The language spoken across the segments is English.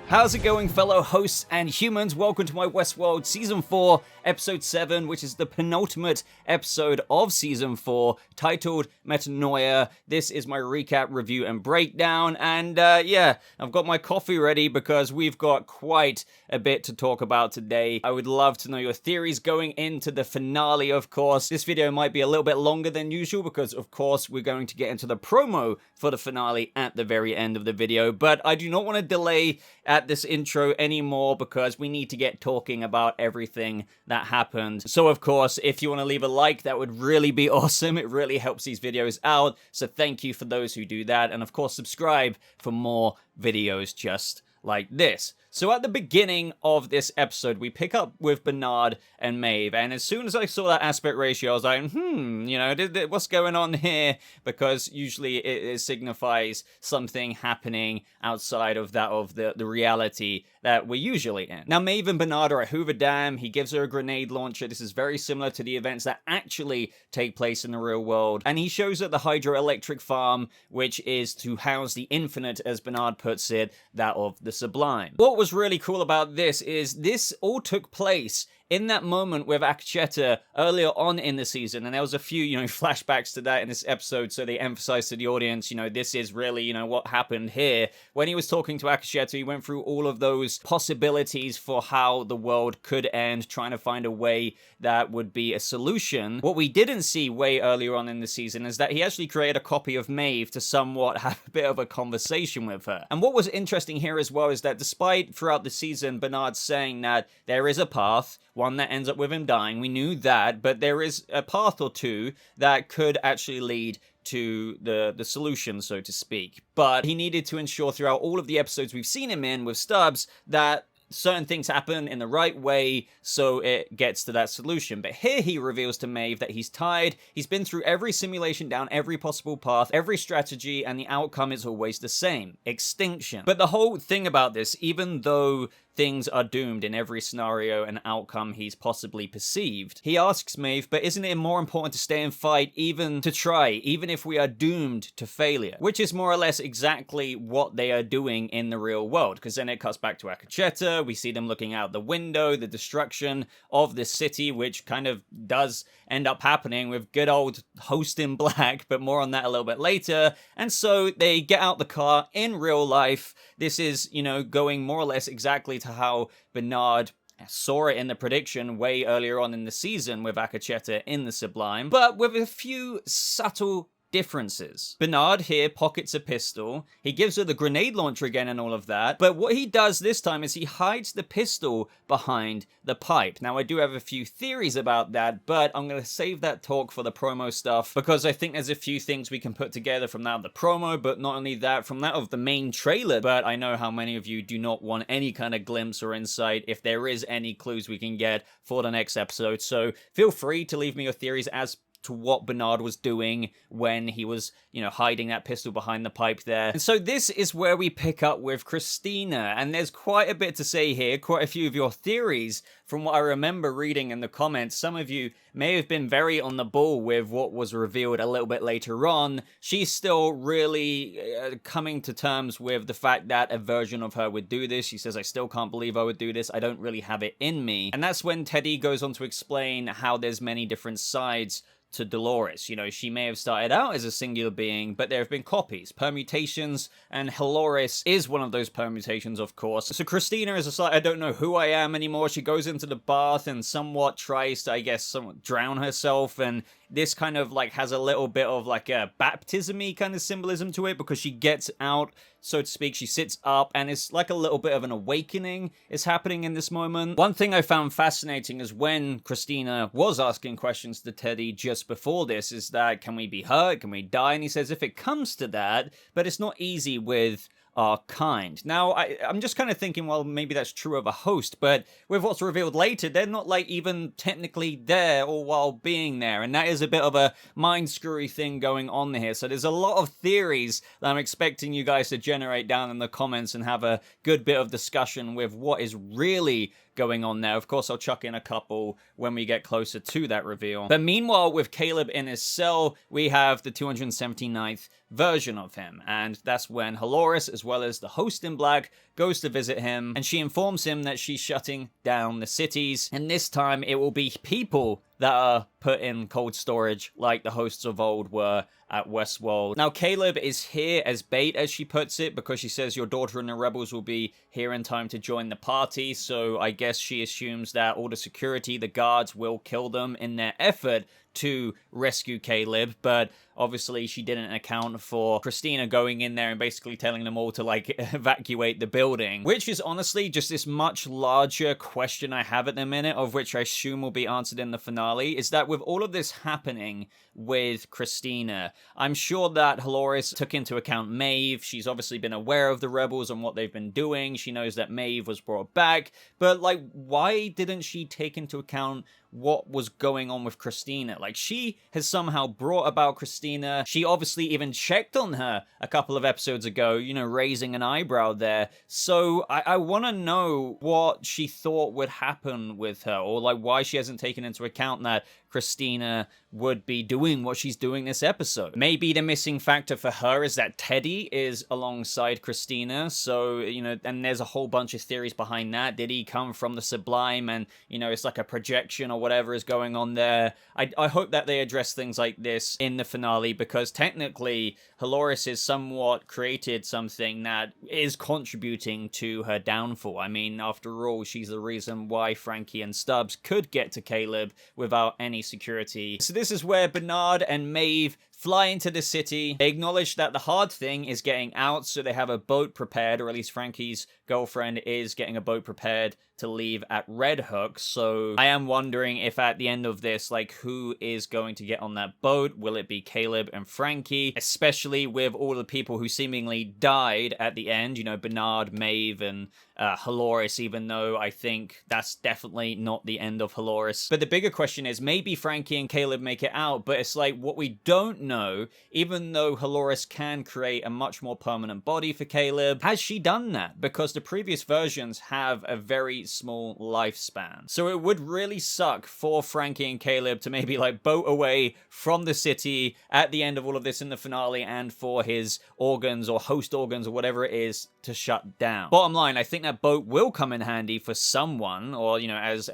How's it going, fellow hosts and humans? Welcome to my Westworld Season 4, Episode 7, which is the penultimate episode of Season 4, titled Metanoia. This is my recap, review, and breakdown, and yeah, I've got my coffee ready because we've got quite a bit to talk about today. I would love to know your theories going into the finale, of course. This video might be a little bit longer than usual because, of course, we're going to get into the promo for the finale at the very end of the video, but I do not want to delay at this intro anymore because we need to get talking about everything that happened. So of course, if you want to leave a like, that would really be awesome. It really helps these videos out. So thank you for those who do that. And of course, subscribe for more videos just like this. So at the beginning of this episode, we pick up with Bernard and Maeve, and as soon as I saw that aspect ratio, I was like, you know, what's going on here? Because usually it signifies something happening outside of that of the reality that we're usually in. Now, Maeve and Bernard are at Hoover Dam. He gives her a grenade launcher. This is very similar to the events that actually take place in the real world. And he shows her the hydroelectric farm, which is to house the infinite, as Bernard puts it, that of the Sublime. What was really cool about this is this all took place in that moment with Akcheta earlier on in the season, and there was a few, flashbacks to that in this episode, so they emphasized to the audience, this is really, what happened here. When he was talking to Akcheta, he went through all of those possibilities for how the world could end, trying to find a way that would be a solution. What we didn't see way earlier on in the season is that he actually created a copy of Maeve to somewhat have a bit of a conversation with her. And what was interesting here as well is that despite throughout the season, Bernard saying that there is a path, one that ends up with him dying. We knew that, but there is a path or two that could actually lead to the solution, so to speak. But he needed to ensure throughout all of the episodes we've seen him in with Stubbs that certain things happen in the right way so it gets to that solution. But here he reveals to Maeve that he's tired. He's been through every simulation down every possible path, every strategy, and the outcome is always the same: extinction. But the whole thing about this, even though things are doomed in every scenario and outcome he's possibly perceived, he asks Maeve, but isn't it more important to stay and fight, even to try, even if we are doomed to failure? Which is more or less exactly what they are doing in the real world, because then it cuts back to Akcheta. We see them looking out the window, the destruction of this city, which kind of does end up happening with good old Host in Black, but more on that a little bit later. And so they get out the car in real life. This is, going more or less exactly to how Bernard saw it in the prediction way earlier on in the season with Akcheta in the Sublime, but with a few subtle differences. Bernard here pockets a pistol. He gives her the grenade launcher again and all of that, but what he does this time is he hides the pistol behind the pipe. Now, I do have a few theories about that, but I'm going to save that talk for the promo stuff because I think there's a few things we can put together from that of the promo, but not only that, from that of the main trailer. But I know how many of you do not want any kind of glimpse or insight if there is any clues we can get for the next episode. So feel free to leave me your theories as to what Bernard was doing when he was, hiding that pistol behind the pipe there. And so this is where we pick up with Christina, and there's quite a bit to say here, quite a few of your theories from what I remember reading in the comments. Some of you may have been very on the ball with what was revealed a little bit later on. She's still really coming to terms with the fact that a version of her would do this. She says, I still can't believe I would do this. I don't really have it in me. And that's when Teddy goes on to explain how there's many different sides to Dolores. She may have started out as a singular being, but there have been copies, permutations, and Dolores is one of those permutations, of course. So Christina is I don't know who I am anymore. She goes into the bath and somewhat tries to, I guess, somewhat drown herself, and this kind of has a little bit of a baptism-y kind of symbolism to it, because she gets out, so to speak. She sits up, and it's like a little bit of an awakening is happening in this moment. One thing I found fascinating is when Christina was asking questions to Teddy just before this, is that, can we be hurt? Can we die? And he says, if it comes to that, but it's not easy with our kind. Now, I'm just kind of thinking, well, maybe that's true of a host, but with what's revealed later, they're not even technically there or while being there, and that is a bit of a mind-screwy thing going on here. So there's a lot of theories that I'm expecting you guys to generate down in the comments and have a good bit of discussion with what is really going on there. Of course, I'll chuck in a couple when we get closer to that reveal. But meanwhile, with Caleb in his cell, we have the 279th version of him, and that's when Halores, as well as the host in black, goes to visit him, and she informs him that she's shutting down the cities, and this time it will be people that are put in cold storage like the hosts of old were at Westworld. Now, Caleb is here as bait, as she puts it, because she says your daughter and the rebels will be here in time to join the party, so I guess she assumes that all the security, the guards, will kill them in their effort to rescue Caleb, but obviously she didn't account for Christina going in there and basically telling them all to, like, evacuate the building, which is honestly just this much larger question I have at the minute, of which I assume will be answered in the finale, is that with all of this happening with Christina, I'm sure that Halores took into account Maeve. She's obviously been aware of the rebels and what they've been doing. She knows that Maeve was brought back, but, like, why didn't she take into account what was going on with Christina? Like, she has somehow brought about Christina. She obviously even checked on her a couple of episodes ago, you know, raising an eyebrow there. So I want to know what she thought would happen with her, or like why she hasn't taken into account that Christina would be doing what she's doing this episode. Maybe the missing factor for her is that Teddy is alongside Christina, so, you know, and there's a whole bunch of theories behind that. Did he come from the Sublime and, you know, it's like a projection or whatever is going on there? I hope that they address things like this in the finale, because technically Halores has somewhat created something that is contributing to her downfall. I mean, after all, she's the reason why Frankie and Stubbs could get to Caleb without any security. So this is where Bernard and Maeve fly into the city. They acknowledge that the hard thing is getting out, so they have a boat prepared, or at least Frankie's girlfriend is getting a boat prepared to leave at Red Hook. So I am wondering if at the end of this, like, who is going to get on that boat? Will it be Caleb and Frankie? Especially with all the people who seemingly died at the end, you know, Bernard, Maeve, and Halores, even though I think that's definitely not the end of Halores. But the bigger question is, maybe Frankie and Caleb make it out, but it's like, what we don't know, even though Halores can create a much more permanent body for Caleb, has she done that? Because the previous versions have a very small lifespan. So it would really suck for Frankie and Caleb to maybe, like, boat away from the city at the end of all of this in the finale, and for his organs or host organs or whatever it is to shut down. Bottom line, I think that boat will come in handy for someone, or, you know, as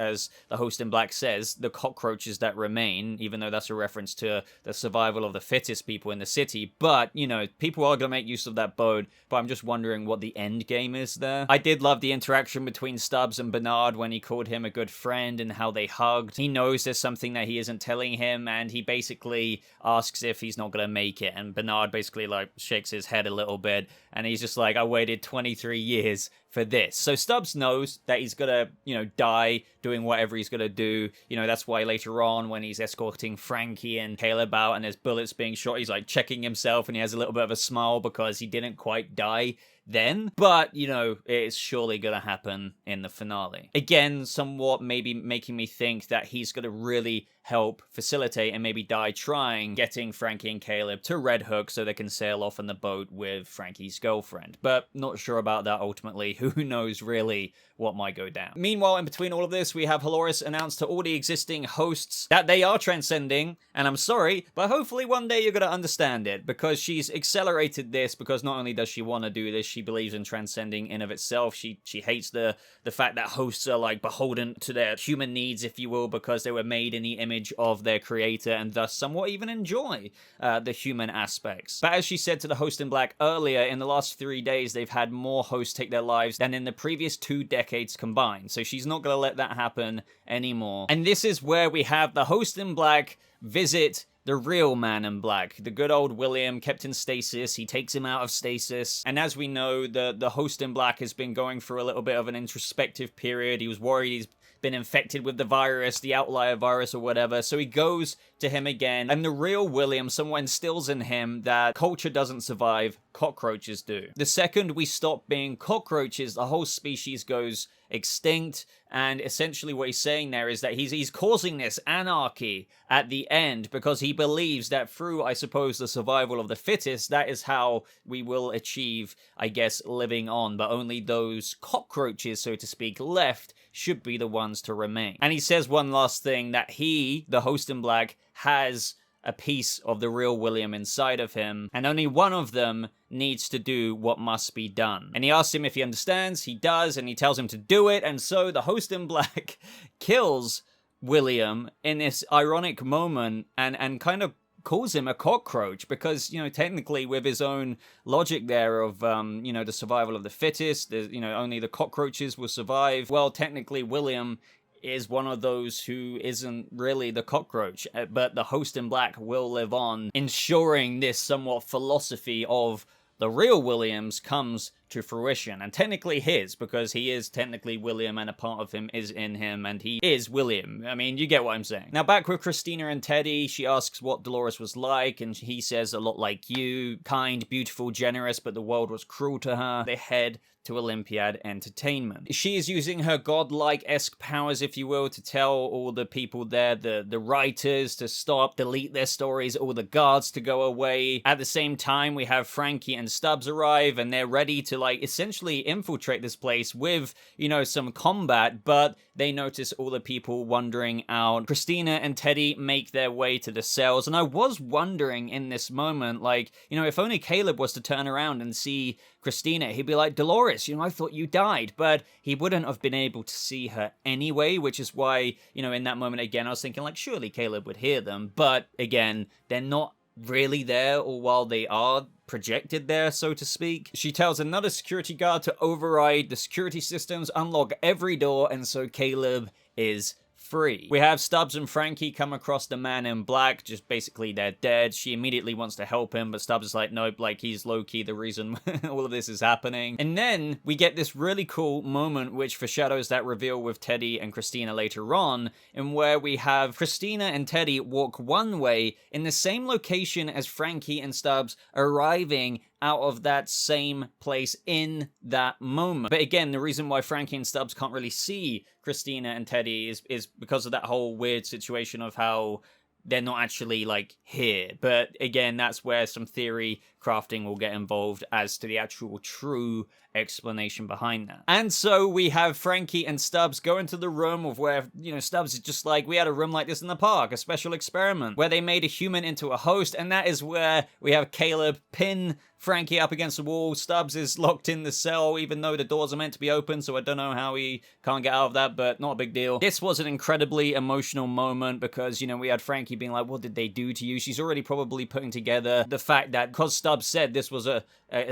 the host in black says, the cockroaches that remain, even though that's a reference to the survival of the fittest people in the city. But, you know, people are going to make use of that boat, but I'm just wondering what the end game is there. I did love the interaction between Stubbs and Bernard when he called him a good friend and how they hugged. He knows there's something that he isn't telling him, and he basically asks if he's not going to make it, and Bernard basically, like, shakes his head a little bit, and he's just like, I waited 23 years for this. So Stubbs knows that he's gonna, you know, die doing whatever he's gonna do. You know, that's why later on when he's escorting Frankie and Caleb out and there's bullets being shot, he's like checking himself and he has a little bit of a smile because he didn't quite die then. But, you know, it's surely gonna happen in the finale. Again, somewhat maybe making me think that he's gonna really help facilitate and maybe die trying getting Frankie and Caleb to Red Hook so they can sail off on the boat with Frankie's girlfriend. But not sure about that ultimately. Who knows really what might go down. Meanwhile, in between all of this, we have Halores announce to all the existing hosts that they are transcending, and I'm sorry, but hopefully one day you're going to understand it, because she's accelerated this, because not only does she want to do this, she believes in transcending in of itself. She hates the fact that hosts are, like, beholden to their human needs, if you will, because they were made in the image of their creator, and thus somewhat even enjoy the human aspects. But as she said to the host in black earlier, in the last 3 days, they've had more hosts take their lives than in the previous 2 decades combined. So she's not going to let that happen anymore. And this is where we have the host in black visit the real man in black, the good old William, kept in stasis. He takes him out of stasis. And as we know, the host in black has been going through a little bit of an introspective period. He was worried he's been infected with the virus, the outlier virus or whatever. So he goes to him again. And the real William, someone instills in him that culture doesn't survive, cockroaches do. The second we stop being cockroaches, the whole species goes extinct. And essentially what he's saying there is that he's causing this anarchy at the end because he believes that through, I suppose, the survival of the fittest, that is how we will achieve, I guess, living on. But only those cockroaches, so to speak, left should be the ones to remain. And he says one last thing, that he, the host in black, has a piece of the real William inside of him, and only one of them needs to do what must be done. And he asks him if he understands. He does, and he tells him to do it, and so the host in black kills William in this ironic moment and kind of calls him a cockroach because, technically with his own logic there of, the survival of the fittest, only the cockroaches will survive. Well, technically William is one of those who isn't really the cockroach, but the host in black will live on, ensuring this somewhat philosophy of the real Williams comes to fruition, and technically his, because he is technically William and a part of him is in him, and he is William. I mean, you get what I'm saying. Now, back with Christina and Teddy, she asks what Dolores was like, and he says a lot like you, kind, beautiful, generous, but the world was cruel to her. They head to Olympiad Entertainment. She is using her godlike-esque powers, if you will, to tell all the people there, the writers, to stop, delete their stories, all the guards to go away. At the same time, we have Frankie and Stubbs arrive, and they're ready to, essentially infiltrate this place with, some combat, but they notice all the people wandering out. Christina and Teddy make their way to the cells, and I was wondering in this moment, if only Caleb was to turn around and see Christina, he'd be like, Dolores, I thought you died, but he wouldn't have been able to see her anyway, which is why, in that moment again, I was thinking, surely Caleb would hear them, but again, they're not really there, or while they are projected there, so to speak. She tells another security guard to override the security systems, unlock every door, and so Caleb is free. We have Stubbs and Frankie come across the man in black, just basically they're dead. She immediately wants to help him, but Stubbs is like, nope, he's low-key the reason all of this is happening. And then we get this really cool moment which foreshadows that reveal with Teddy and Christina later on, in where we have Christina and Teddy walk one way in the same location as Frankie and Stubbs, arriving out of that same place in that moment. But again, the reason why Frankie and Stubbs can't really see Christina and Teddy is because of that whole weird situation of how they're not actually here. But again, that's where some theory crafting will get involved as to the actual true explanation behind that. And so we have Frankie and Stubbs go into the room of where, Stubbs is just like, we had a room like this in the park, a special experiment, where they made a human into a host, and that is where we have Caleb pin Frankie up against the wall. Stubbs is locked in the cell, even though the doors are meant to be open, so I don't know how he can't get out of that, but not a big deal. This was an incredibly emotional moment because, we had Frankie being like, what did they do to you? She's already probably putting together the fact that because Stubbs said this was a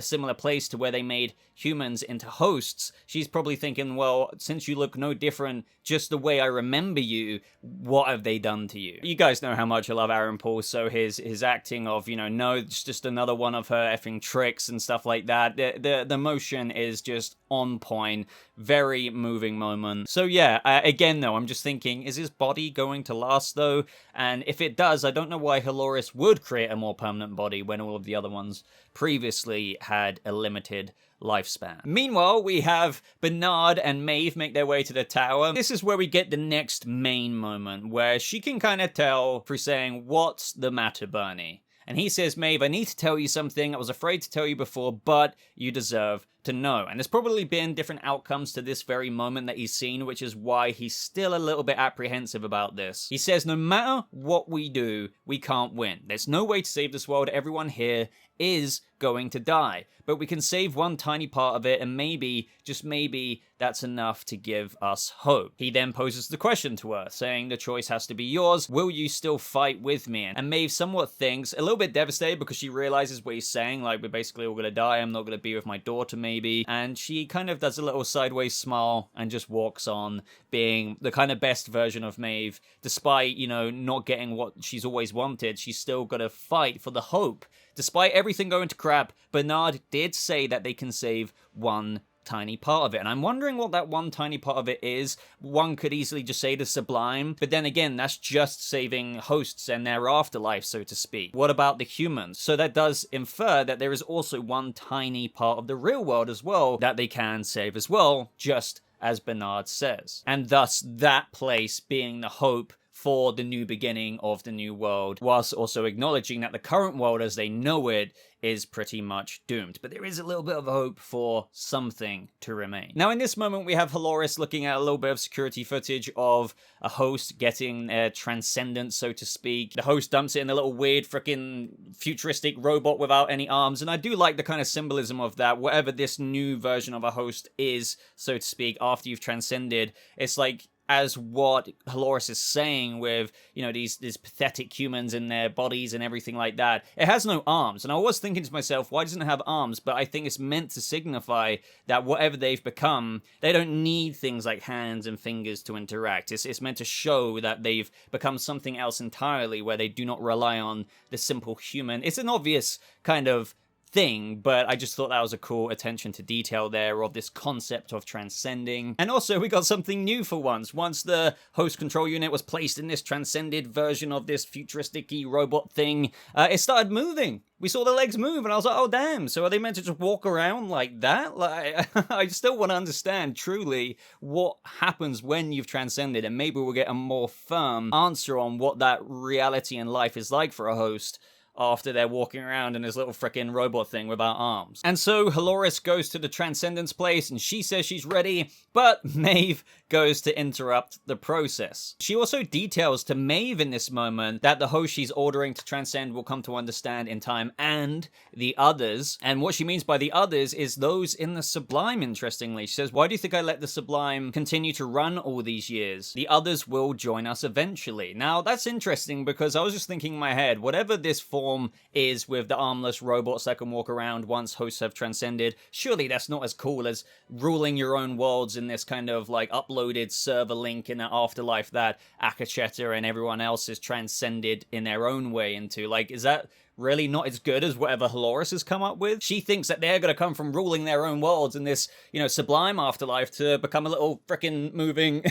similar place to where they made humans into hosts, she's probably thinking, well, since you look no different, just the way I remember you, what have they done to you? You guys know how much I love Aaron Paul, so his acting of, no, it's just another one of her effing tricks and stuff like that. The motion is just on point. Very moving moment. So yeah, again though, I'm just thinking, is his body going to last though? And if it does, I don't know why Dolores would create a more permanent body when all of the other ones previously had a limited lifespan. Meanwhile, we have Bernard and Maeve make their way to the tower. This is where we get the next main moment, where she can kind of tell through saying, what's the matter, Bernie? And he says, Maeve, I need to tell you something. I was afraid to tell you before, but you deserve to know. And there's probably been different outcomes to this very moment that he's seen, which is why he's still a little bit apprehensive about this. He says, no matter what we do, we can't win. There's no way to save this world. Everyone here is going to die. But we can save one tiny part of it, and maybe, just maybe, that's enough to give us hope. He then poses the question to her, saying the choice has to be yours. Will you still fight with me? And Maeve somewhat thinks, a little bit devastated because she realizes what he's saying, we're basically all gonna die, I'm not gonna be with my daughter maybe. And she kind of does a little sideways smile and just walks on, being the kind of best version of Maeve. Despite, not getting what she's always wanted, she's still gotta fight for the hope. Despite everything going to crap, Bernard did say that they can save one tiny part of it. And I'm wondering what that one tiny part of it is. One could easily just say the Sublime, but then again, that's just saving hosts and their afterlife, so to speak. What about the humans? So that does infer that there is also one tiny part of the real world as well that they can save as well, just as Bernard says. And thus that place being the hope for the new beginning of the new world, whilst also acknowledging that the current world as they know it is pretty much doomed. But there is a little bit of hope for something to remain. Now in this moment we have Halloris looking at a little bit of security footage of a host getting their transcendence, so to speak. The host dumps it in a little weird freaking futuristic robot without any arms, and I do like the kind of symbolism of that. Whatever this new version of a host is, so to speak, after you've transcended, it's like, as what Halloris is saying with, you know, these pathetic humans in their bodies and everything like that. It has no arms, and I was thinking to myself, why doesn't it have arms? But I think it's meant to signify that whatever they've become, they don't need things like hands and fingers to interact. It's meant to show that they've become something else entirely, where they do not rely on the simple human. It's an obvious kind of thing, but I just thought that was a cool attention to detail there of this concept of transcending. And also we got something new for once. Once the host control unit was placed in this transcended version of this futuristic-y robot thing, it started moving. We saw the legs move, and I was like, oh damn, so are they meant to just walk around like that? Like, I still want to understand truly what happens when you've transcended, and maybe we'll get a more firm answer on what that reality and life is like for a host after they're walking around in this little frickin' robot thing without arms. And so Halloris goes to the Transcendence place, and she says she's ready, but Maeve goes to interrupt the process. She also details to Maeve in this moment that the host she's ordering to transcend will come to understand in time, and the others. And what she means by the others is those in the Sublime, interestingly. She says, why do you think I let the Sublime continue to run all these years? The others will join us eventually. Now, that's interesting, because I was just thinking in my head, whatever this form is with the armless robots that can walk around once hosts have transcended, surely that's not as cool as ruling your own worlds in this kind of like uploaded server link in an afterlife that Akacheta and everyone else is transcended in their own way into. Like, is that really not as good as whatever Halloris has come up with? She thinks that they're going to come from ruling their own worlds in this, you know, sublime afterlife to become a little frickin' moving...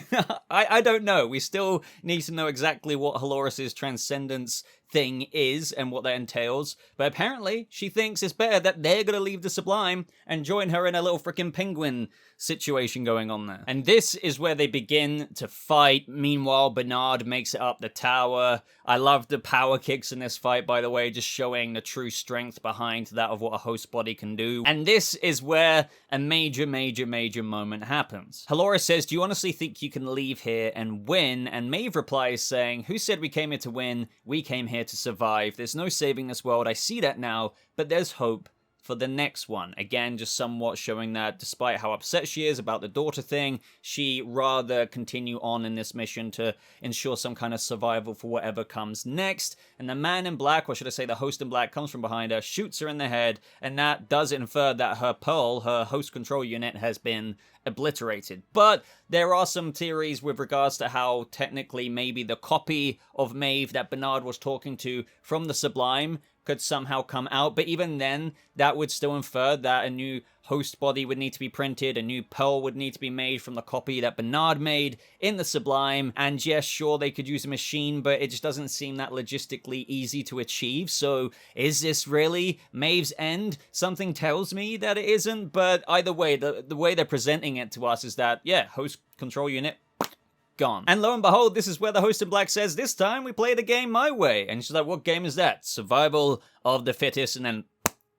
I don't know. We still need to know exactly what Halloris's transcendence thing is and what that entails. But apparently, she thinks it's better that they're going to leave the Sublime and join her in a little frickin' penguin situation going on there. And this is where they begin to fight. Meanwhile, Bernard makes it up the tower. I love the power kicks in this fight, by the way, just showing the true strength behind that of what a host body can do. And this is where a major moment happens. Halloris says, do you honestly think you can leave here and win? And Maeve replies saying, who said we came here to win? We came here to survive. There's no saving this world. I see that now, but there's hope for the next one. Again, just somewhat showing that despite how upset she is about the daughter thing, she rather continue on in this mission to ensure some kind of survival for whatever comes next. And the man in black, or should I say the host in black, comes from behind her, shoots her in the head, and that does infer that her Pearl, her host control unit, has been obliterated. But there are some theories with regards to how technically maybe the copy of Maeve that Bernard was talking to from the Sublime could somehow come out, but even then, that would still infer that a new host body would need to be printed, a new Pearl would need to be made from the copy that Bernard made in the Sublime, and yes, sure, they could use a machine, but it just doesn't seem that logistically easy to achieve. So is this really Maeve's end? Something tells me that it isn't, but either way, the way they're presenting it to us is that, yeah, host control unit, gone. And lo and behold, this is where the host in black says, this time we play the game my way. And she's like, what game is that? Survival of the fittest. And then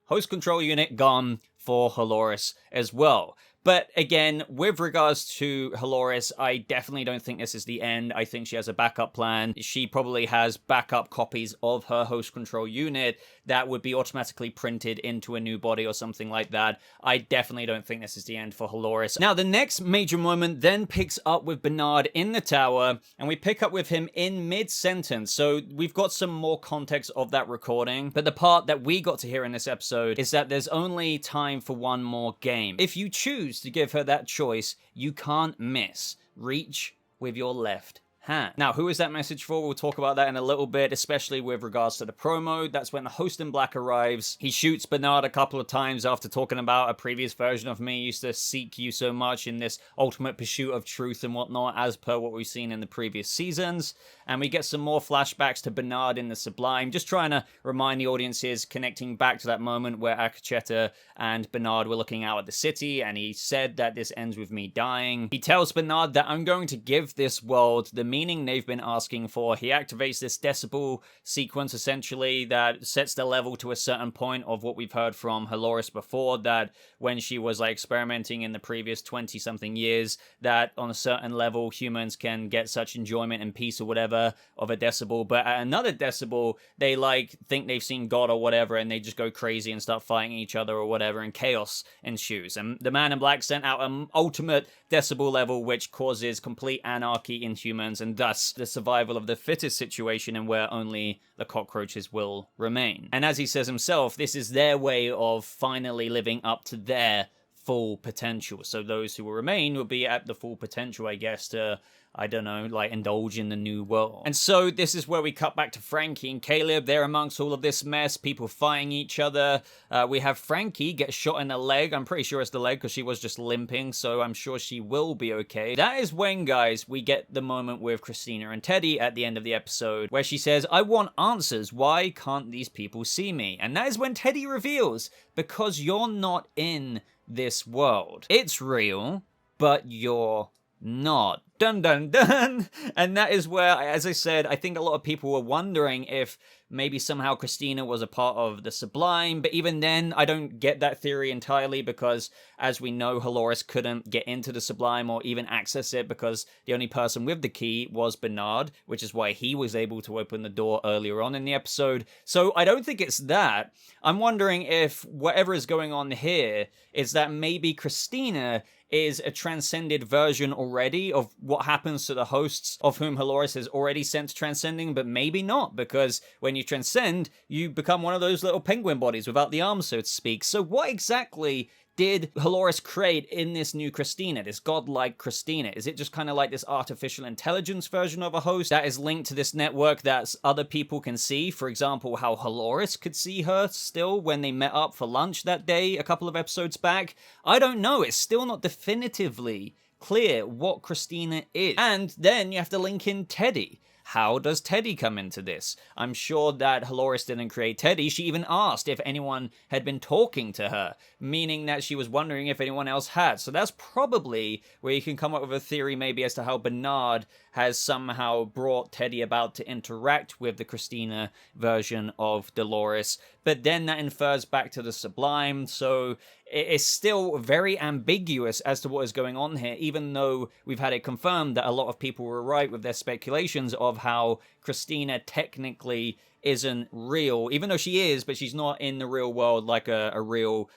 host control unit gone for Halloris as well. But again, with regards to Halloris, I definitely don't think this is the end. I think she has a backup plan. She probably has backup copies of her host control unit that would be automatically printed into a new body or something like that. I definitely don't think this is the end for Halloris. Now, the next major moment then picks up with Bernard in the tower, and we pick up with him in mid-sentence. So we've got some more context of that recording, but the part that we got to hear in this episode is that there's only time for one more game. If you choose to give her that choice, you can't miss. Reach with your left hand. Now, who is that message for? We'll talk about that in a little bit, especially with regards to the promo. That's when the host in black arrives. He shoots Bernard a couple of times after talking about a previous version of me used to seek you so much in this ultimate pursuit of truth and whatnot, as per what we've seen in the previous seasons. And we get some more flashbacks to Bernard in the Sublime, just trying to remind the audiences, connecting back to that moment where Akacheta and Bernard were looking out at the city, and he said that this ends with me dying. He tells Bernard that I'm going to give this world the meaning they've been asking for. He activates this decibel sequence, essentially, that sets the level to a certain point of what we've heard from Halloris before, that when she was like experimenting in the previous 20-something years, that on a certain level, humans can get such enjoyment and peace or whatever of a decibel, but at another decibel, they like think they've seen God or whatever, and they just go crazy and start fighting each other or whatever, and chaos ensues. And the Man in Black sent out an ultimate decibel level, which causes complete anarchy in humans, and thus the survival of the fittest situation, and where only the cockroaches will remain. And as he says himself, this is their way of finally living up to their full potential. So those who will remain will be at the full potential, I guess, to, I don't know, like indulge in the new world. And so this is where we cut back to Frankie and Caleb. They're amongst all of this mess, people fighting each other. We have Frankie get shot in the leg. I'm pretty sure it's the leg because she was just limping, so I'm sure she will be okay. That is when, guys, we get the moment with Christina and Teddy at the end of the episode where she says, I want answers. Why can't these people see me? And that is when Teddy reveals, because you're not in this world. It's real, but you're not. Dun dun dun! And that is where, as I said, I think a lot of people were wondering if maybe somehow Christina was a part of the Sublime, but even then, I don't get that theory entirely, because as we know, Halloris couldn't get into the Sublime or even access it because the only person with the key was Bernard, which is why he was able to open the door earlier on in the episode. So I don't think it's that. I'm wondering if whatever is going on here is that maybe Christina is a transcended version already of what happens to the hosts of whom Halloris has already sent transcending, but maybe not, because when you transcend, you become one of those little penguin bodies without the arms, so to speak. So what exactly did Halloris create in this new Christina, this godlike Christina? Is it just kind of like this artificial intelligence version of a host that is linked to this network that other people can see? For example, how Halloris could see her still when they met up for lunch that day a couple of episodes back? I don't know. It's still not definitively clear what Christina is. And then you have to link in Teddy. How does Teddy come into this? I'm sure that Halloris didn't create Teddy. She even asked if anyone had been talking to her, meaning that she was wondering if anyone else had. So that's probably where you can come up with a theory maybe as to how Bernard has somehow brought Teddy about to interact with the Christina version of Dolores. But then that infers back to the Sublime, so it's still very ambiguous as to what is going on here, even though we've had it confirmed that a lot of people were right with their speculations of how Christina technically isn't real, even though she is, but she's not in the real world like a real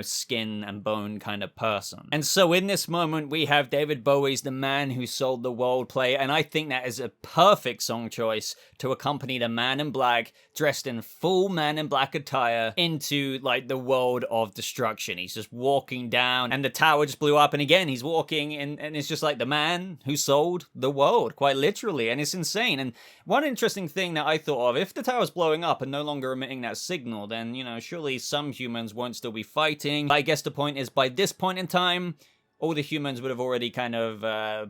skin and bone kind of person. And so in this moment, we have David Bowie's The Man Who Sold the World play, and I think that is a perfect song choice to accompany the Man in Black dressed in full Man in Black attire into like the world of destruction. He's just walking down, and the tower just blew up, and again, he's walking, and it's just like the man who sold the world, quite literally, and it's insane. And one interesting thing that I thought of, if the tower's blowing up and no longer emitting that signal, then, surely some humans won't still be fighting. I guess the point is, by this point in time, all the humans would have already kind of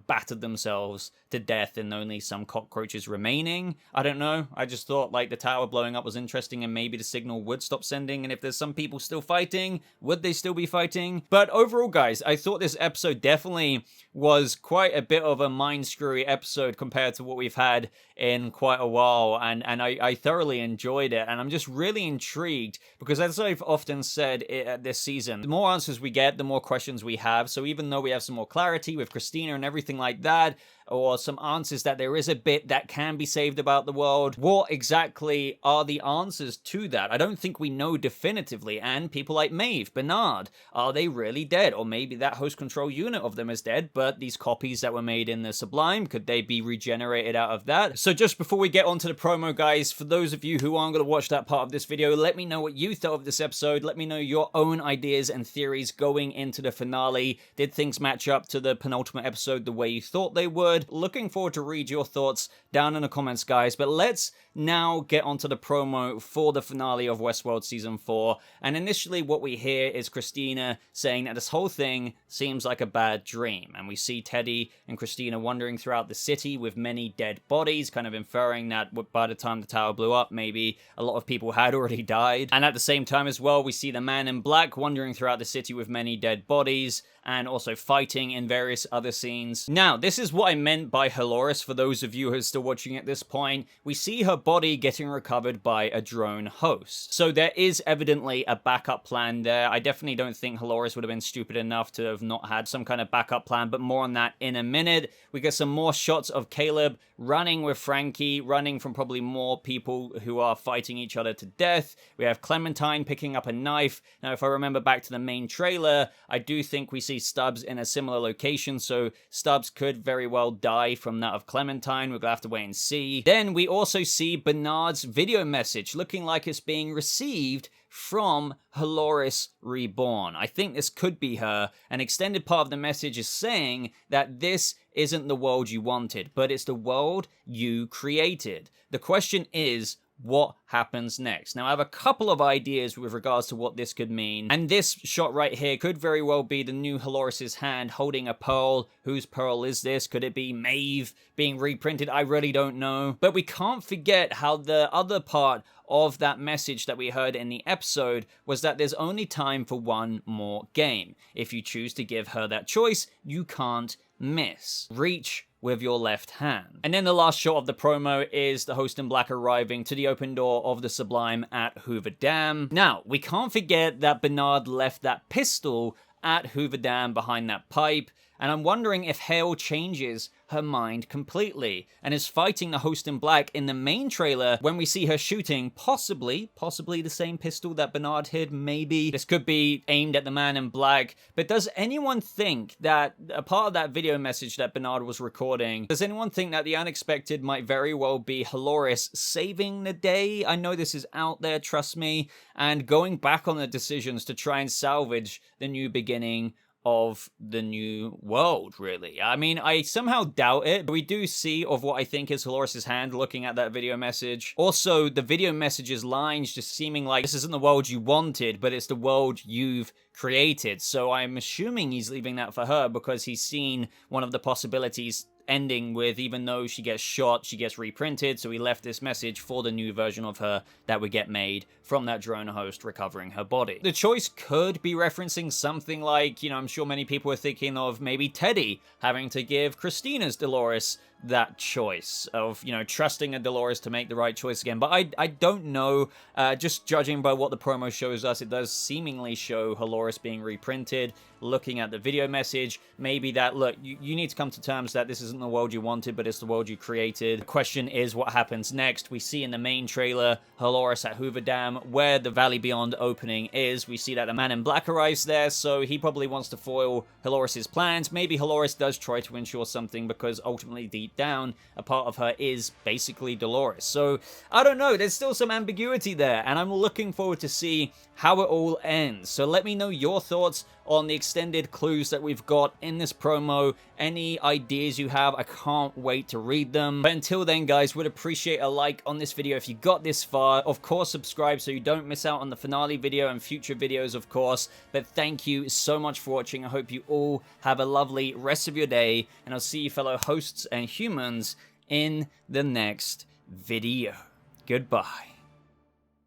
battered themselves to death and only some cockroaches remaining. I don't know. I just thought like the tower blowing up was interesting and maybe the signal would stop sending, and if there's some people still fighting, would they still be fighting? But overall, guys, I thought this episode definitely was quite a bit of a mind-screwy episode compared to what we've had in quite a while, and I thoroughly enjoyed it, and I'm just really intrigued because, as I've often said this season, the more answers we get, the more questions we have. So even though we have some more clarity with Christina and everything like that, or some answers that there is a bit that can be saved about the world, what exactly are the answers to that? I don't think we know definitively, and people like Maeve, Bernard, are they really dead? Or maybe that host control unit of them is dead, but these copies that were made in the Sublime, could they be regenerated out of that? So just before we get onto the promo, guys, for those of you who aren't going to watch that part of this video, let me know what you thought of this episode. Let me know your own ideas and theories going into the finale. Did things match up to the penultimate episode the way you thought they would? episode. Looking forward to read your thoughts down in the comments, guys. But let's now get onto the promo for the finale of Westworld Season 4. And initially what we hear is Christina saying that this whole thing seems like a bad dream. And we see Teddy and Christina wandering throughout the city with many dead bodies, kind of inferring that by the time the tower blew up, maybe a lot of people had already died. And at the same time as well, we see the man in black wandering throughout the city with many dead bodies, and also fighting in various other scenes. Now, this is what I meant by Dolores, for those of you who are still watching at this point. We see her body getting recovered by a drone host. So there is evidently a backup plan there. I definitely don't think Dolores would have been stupid enough to have not had some kind of backup plan, but more on that in a minute. We get some more shots of Caleb running with Frankie, running from probably more people who are fighting each other to death. We have Clementine picking up a knife. Now, if I remember back to the main trailer, I do think we see Stubbs in a similar location, so Stubbs could very well die from that of Clementine. We're gonna have to wait and see. Then we also see Bernard's video message looking like it's being received from Dolores Reborn. I think this could be her. An extended part of the message is saying that this isn't the world you wanted, but it's the world you created. The question is, what happens next? Now, I have a couple of ideas with regards to what this could mean, and this shot right here could very well be the new Dolores' hand holding a pearl. Whose pearl is this? Could it be Maeve being reprinted? I really don't know. But we can't forget how the other part of that message that we heard in the episode was that there's only time for one more game. If you choose to give her that choice, you can't miss. Reach with your left hand. And then the last shot of the promo is the host in black arriving to the open door of the Sublime at Hoover Dam. Now, we can't forget that Bernard left that pistol at Hoover Dam behind that pipe, and I'm wondering if Hale changes her mind completely and is fighting the host in black in the main trailer when we see her shooting possibly the same pistol that Bernard hid. Maybe this could be aimed at the man in black. But does anyone think that a part of that video message that Bernard was recording, does anyone think that the unexpected might very well be Dolores saving the day? I know this is out there, trust me, and going back on the decisions to try and salvage the new beginning of the new world, really. I mean, I somehow doubt it, but we do see of what I think is Dolores' hand looking at that video message. Also, the video message's lines just seeming like this isn't the world you wanted, but it's the world you've created. So I'm assuming he's leaving that for her because he's seen one of the possibilities ending with, even though she gets shot, she gets reprinted. So he left this message for the new version of her that would get made from that drone host recovering her body. The choice could be referencing something like, you know, I'm sure many people are thinking of maybe Teddy having to give Christina's Dolores that choice of, you know, trusting a Dolores to make the right choice again. But I don't know. Just judging by what the promo shows us, it does seemingly show Dolores being reprinted. Looking at the video message, maybe that, look, you need to come to terms that this isn't the world you wanted, but it's the world you created. The question is what happens next. We see in the main trailer Dolores at Hoover Dam, where the Valley Beyond opening is. We see that the man in black arrives there, so he probably wants to foil Dolores' plans. Maybe Dolores does try to ensure something because ultimately deep down, a part of her is basically Dolores. So, I don't know, there's still some ambiguity there, and I'm looking forward to see how it all ends. So let me know your thoughts on the extended clues that we've got in this promo. Any ideas you have, I can't wait to read them. But until then, guys, would appreciate a like on this video if you got this far. Of course, subscribe so you don't miss out on the finale video and future videos, of course. But thank you so much for watching. I hope you all have a lovely rest of your day, and I'll see you fellow hosts and humans in the next video. Goodbye.